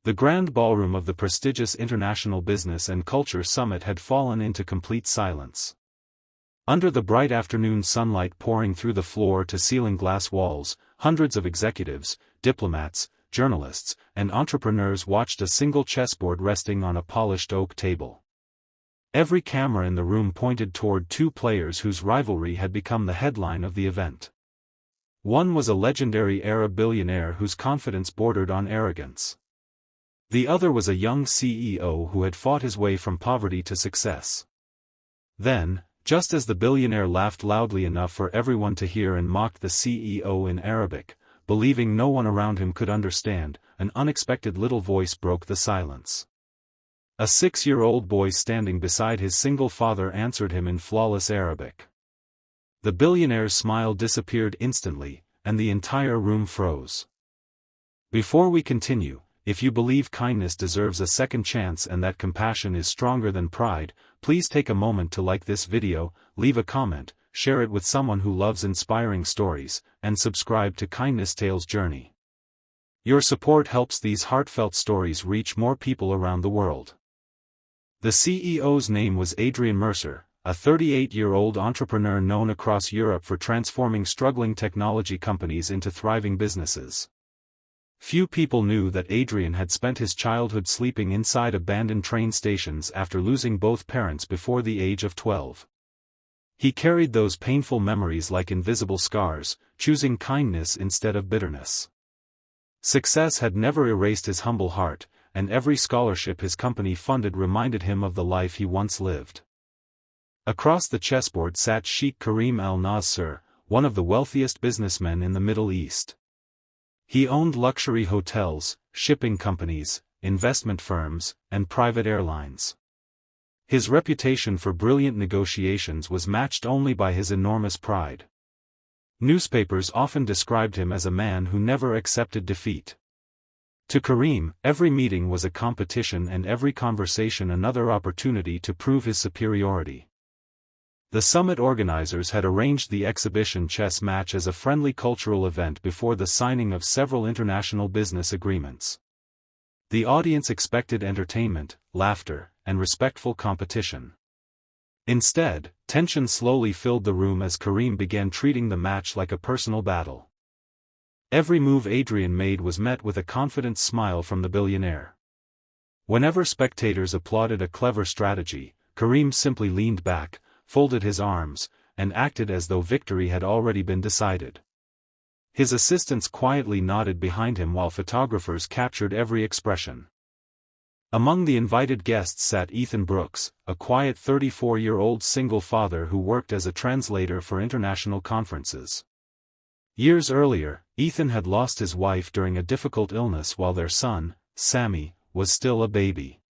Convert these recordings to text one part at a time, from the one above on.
The grand ballroom of the prestigious International Business and Culture Summit had fallen into complete silence. Under the bright afternoon sunlight pouring through the floor-to-ceiling glass walls, hundreds of executives, diplomats, journalists, and entrepreneurs watched a single chessboard resting on a polished oak table. Every camera in the room pointed toward two players whose rivalry had become the headline of the event. One was a legendary Arab billionaire whose confidence bordered on arrogance. The other was a young CEO who had fought his way from poverty to success. Then, just as the billionaire laughed loudly enough for everyone to hear and mocked the CEO in Arabic, believing no one around him could understand, an unexpected little voice broke the silence. A 6-year-old boy standing beside his single father answered him in flawless Arabic. The billionaire's smile disappeared instantly, and the entire room froze. Before we continue, if you believe kindness deserves a second chance and that compassion is stronger than pride, please take a moment to like this video, leave a comment, share it with someone who loves inspiring stories, and subscribe to Kindness Tales Journey. Your support helps these heartfelt stories reach more people around the world. The CEO's name was Adrian Mercer, a 38-year-old entrepreneur known across Europe for transforming struggling technology companies into thriving businesses. Few people knew that Adrian had spent his childhood sleeping inside abandoned train stations after losing both parents before the age of 12. He carried those painful memories like invisible scars, choosing kindness instead of bitterness. Success had never erased his humble heart, and every scholarship his company funded reminded him of the life he once lived. Across the chessboard sat Sheikh Karim al-Nasser, one of the wealthiest businessmen in the Middle East. He owned luxury hotels, shipping companies, investment firms, and private airlines. His reputation for brilliant negotiations was matched only by his enormous pride. Newspapers often described him as a man who never accepted defeat. To Karim, every meeting was a competition and every conversation another opportunity to prove his superiority. The summit organizers had arranged the exhibition chess match as a friendly cultural event before the signing of several international business agreements. The audience expected entertainment, laughter, and respectful competition. Instead, tension slowly filled the room as Karim began treating the match like a personal battle. Every move Adrian made was met with a confident smile from the billionaire. Whenever spectators applauded a clever strategy, Karim simply leaned back, folded his arms, and acted as though victory had already been decided. His assistants quietly nodded behind him while photographers captured every expression. Among the invited guests sat Ethan Brooks, a quiet 34-year-old single father who worked as a translator for international conferences. Years earlier, Ethan had lost his wife during a difficult illness while their son, Sammy, was still a baby.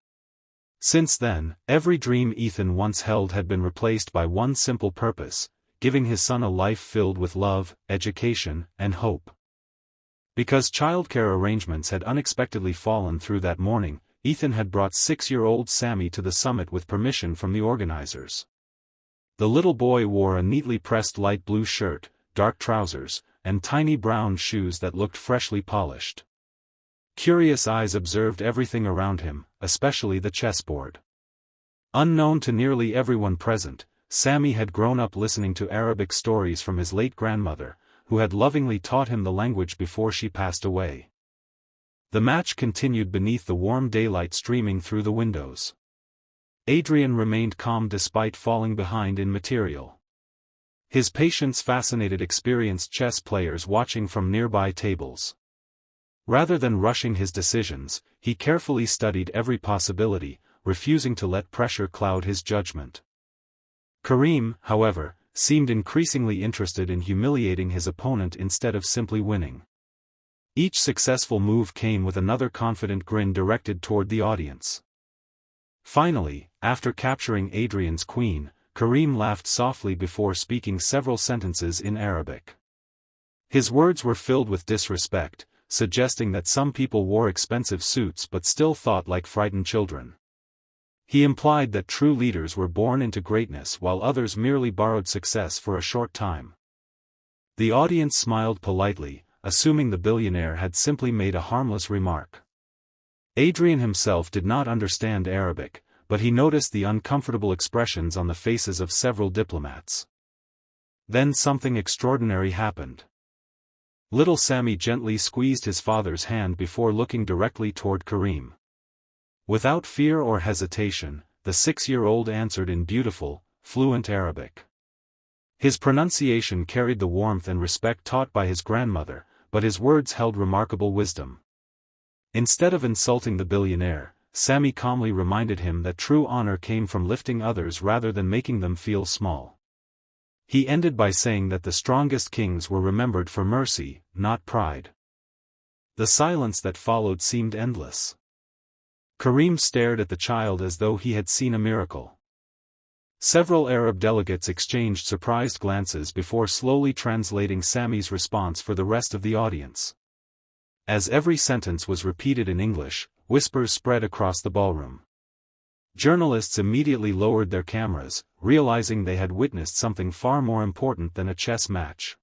Since then, every dream Ethan once held had been replaced by one simple purpose: giving his son a life filled with love, education, and hope. Because childcare arrangements had unexpectedly fallen through that morning, Ethan had brought 6-year-old Sammy to the summit with permission from the organizers. The little boy wore a neatly pressed light blue shirt, dark trousers, and tiny brown shoes that looked freshly polished. Curious eyes observed everything around him, especially the chessboard. Unknown to nearly everyone present, Sammy had grown up listening to Arabic stories from his late grandmother, who had lovingly taught him the language before she passed away. The match continued beneath the warm daylight streaming through the windows. Adrian remained calm despite falling behind in material. His patience fascinated experienced chess players watching from nearby tables. Rather than rushing his decisions, he carefully studied every possibility, refusing to let pressure cloud his judgment. Karim, however, seemed increasingly interested in humiliating his opponent instead of simply winning. Each successful move came with another confident grin directed toward the audience. Finally, after capturing Adrian's queen, Karim laughed softly before speaking several sentences in Arabic. His words were filled with disrespect, suggesting that some people wore expensive suits but still thought like frightened children. He implied that true leaders were born into greatness while others merely borrowed success for a short time. The audience smiled politely, assuming the billionaire had simply made a harmless remark. Adrian himself did not understand Arabic, but he noticed the uncomfortable expressions on the faces of several diplomats. Then something extraordinary happened. Little Sammy gently squeezed his father's hand before looking directly toward Karim. Without fear or hesitation, the 6-year-old answered in beautiful, fluent Arabic. His pronunciation carried the warmth and respect taught by his grandmother, but his words held remarkable wisdom. Instead of insulting the billionaire, Sammy calmly reminded him that true honor came from lifting others rather than making them feel small. He ended by saying that the strongest kings were remembered for mercy, not pride. The silence that followed seemed endless. Karim stared at the child as though he had seen a miracle. Several Arab delegates exchanged surprised glances before slowly translating Sammy's response for the rest of the audience. As every sentence was repeated in English, whispers spread across the ballroom. Journalists immediately lowered their cameras, realizing they had witnessed something far more important than a chess match.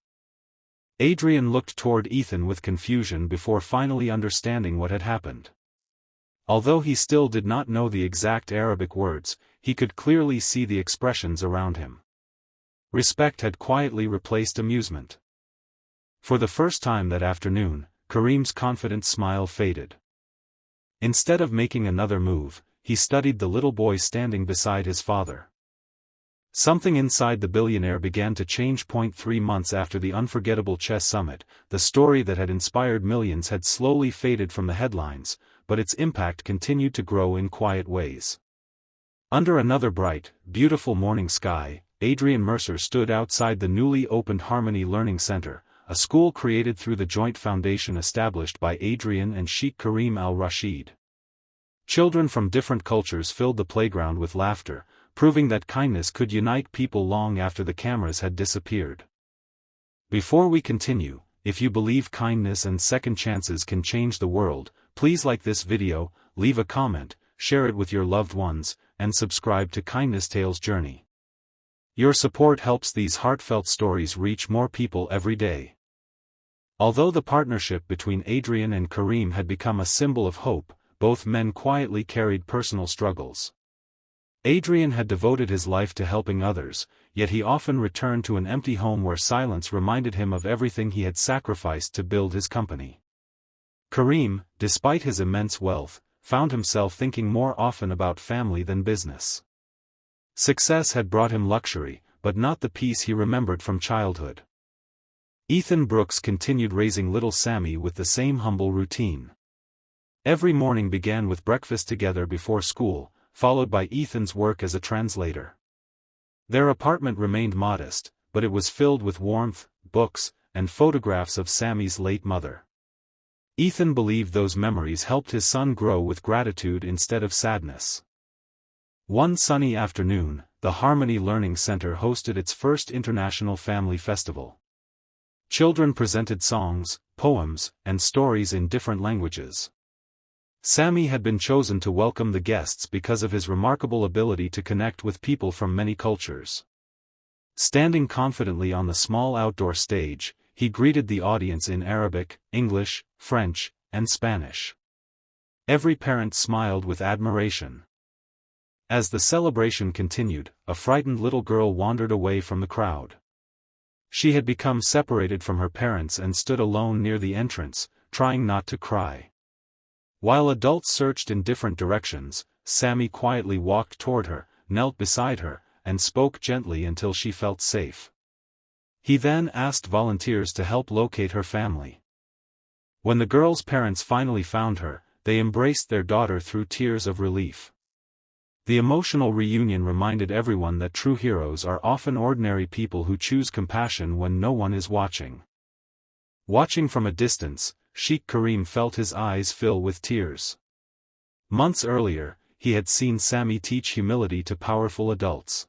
Adrian looked toward Ethan with confusion before finally understanding what had happened. Although he still did not know the exact Arabic words, he could clearly see the expressions around him. Respect had quietly replaced amusement. For the first time that afternoon, Karim's confident smile faded. Instead of making another move, he studied the little boy standing beside his father. Something inside the billionaire began to change. 3 months after the unforgettable chess summit, the story that had inspired millions had slowly faded from the headlines, but its impact continued to grow in quiet ways. Under another bright, beautiful morning sky, Adrian Mercer stood outside the newly opened Harmony Learning Center, a school created through the joint foundation established by Adrian and Sheikh Karim al-Rashid. Children from different cultures filled the playground with laughter, proving that kindness could unite people long after the cameras had disappeared. Before we continue, if you believe kindness and second chances can change the world, please like this video, leave a comment, share it with your loved ones, and subscribe to Kindness Tales Journey. Your support helps these heartfelt stories reach more people every day. Although the partnership between Adrian and Karim had become a symbol of hope, both men quietly carried personal struggles. Adrian had devoted his life to helping others, yet he often returned to an empty home where silence reminded him of everything he had sacrificed to build his company. Karim, despite his immense wealth, found himself thinking more often about family than business. Success had brought him luxury, but not the peace he remembered from childhood. Ethan Brooks continued raising little Sammy with the same humble routine. Every morning began with breakfast together before school, followed by Ethan's work as a translator. Their apartment remained modest, but it was filled with warmth, books, and photographs of Sammy's late mother. Ethan believed those memories helped his son grow with gratitude instead of sadness. One sunny afternoon, the Harmony Learning Center hosted its first International Family Festival. Children presented songs, poems, and stories in different languages. Sammy had been chosen to welcome the guests because of his remarkable ability to connect with people from many cultures. Standing confidently on the small outdoor stage, he greeted the audience in Arabic, English, French, and Spanish. Every parent smiled with admiration. As the celebration continued, a frightened little girl wandered away from the crowd. She had become separated from her parents and stood alone near the entrance, trying not to cry. While adults searched in different directions, Sammy quietly walked toward her, knelt beside her, and spoke gently until she felt safe. He then asked volunteers to help locate her family. When the girl's parents finally found her, they embraced their daughter through tears of relief. The emotional reunion reminded everyone that true heroes are often ordinary people who choose compassion when no one is watching. Watching from a distance, Sheikh Karim felt his eyes fill with tears. Months earlier, he had seen Sammy teach humility to powerful adults.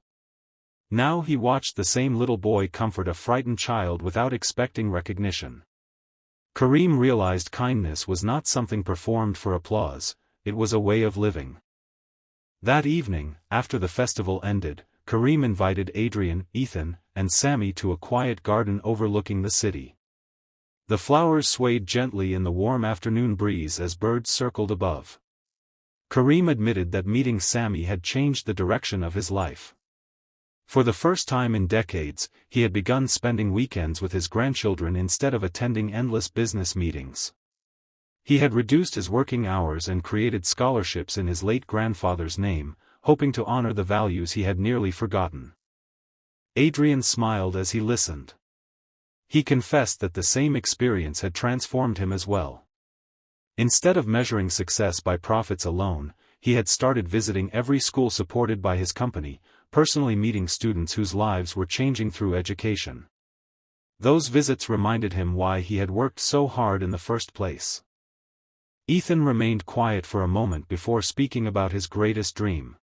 Now he watched the same little boy comfort a frightened child without expecting recognition. Karim realized kindness was not something performed for applause, it was a way of living. That evening, after the festival ended, Karim invited Adrian, Ethan, and Sammy to a quiet garden overlooking the city. The flowers swayed gently in the warm afternoon breeze as birds circled above. Kareem admitted that meeting Sammy had changed the direction of his life. For the first time in decades, he had begun spending weekends with his grandchildren instead of attending endless business meetings. He had reduced his working hours and created scholarships in his late grandfather's name, hoping to honor the values he had nearly forgotten. Adrian smiled as he listened. He confessed that the same experience had transformed him as well. Instead of measuring success by profits alone, he had started visiting every school supported by his company, personally meeting students whose lives were changing through education. Those visits reminded him why he had worked so hard in the first place. Ethan remained quiet for a moment before speaking about his greatest dream.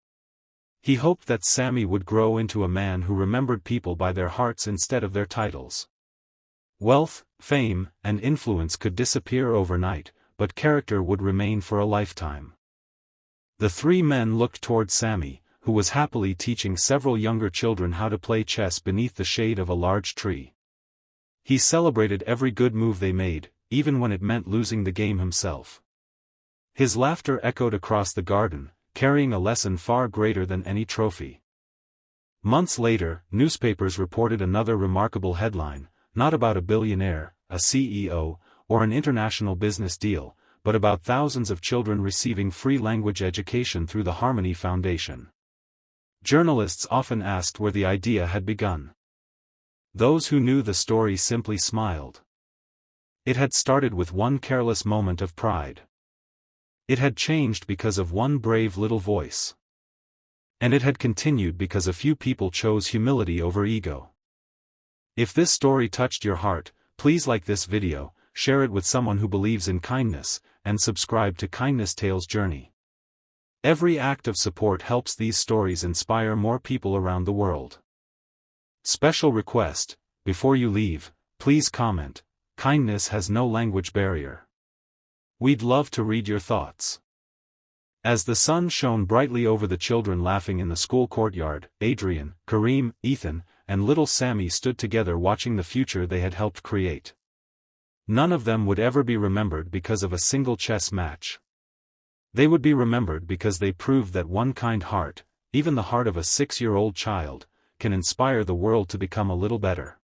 He hoped that Sammy would grow into a man who remembered people by their hearts instead of their titles. Wealth, fame, and influence could disappear overnight, but character would remain for a lifetime. The three men looked toward Sammy, who was happily teaching several younger children how to play chess beneath the shade of a large tree. He celebrated every good move they made, even when it meant losing the game himself. His laughter echoed across the garden, carrying a lesson far greater than any trophy. Months later, newspapers reported another remarkable headline, not about a billionaire, a CEO, or an international business deal, but about thousands of children receiving free language education through the Harmony Foundation. Journalists often asked where the idea had begun. Those who knew the story simply smiled. It had started with one careless moment of pride. It had changed because of one brave little voice. And it had continued because a few people chose humility over ego. If this story touched your heart, please like this video, share it with someone who believes in kindness, and subscribe to Kindness Tales Journey. Every act of support helps these stories inspire more people around the world. Special request, before you leave, please comment, kindness has no language barrier. We'd love to read your thoughts. As the sun shone brightly over the children laughing in the school courtyard, Adrian, Kareem, Ethan, and little Sammy stood together watching the future they had helped create. None of them would ever be remembered because of a single chess match. They would be remembered because they proved that one kind heart, even the heart of a 6-year-old child, can inspire the world to become a little better.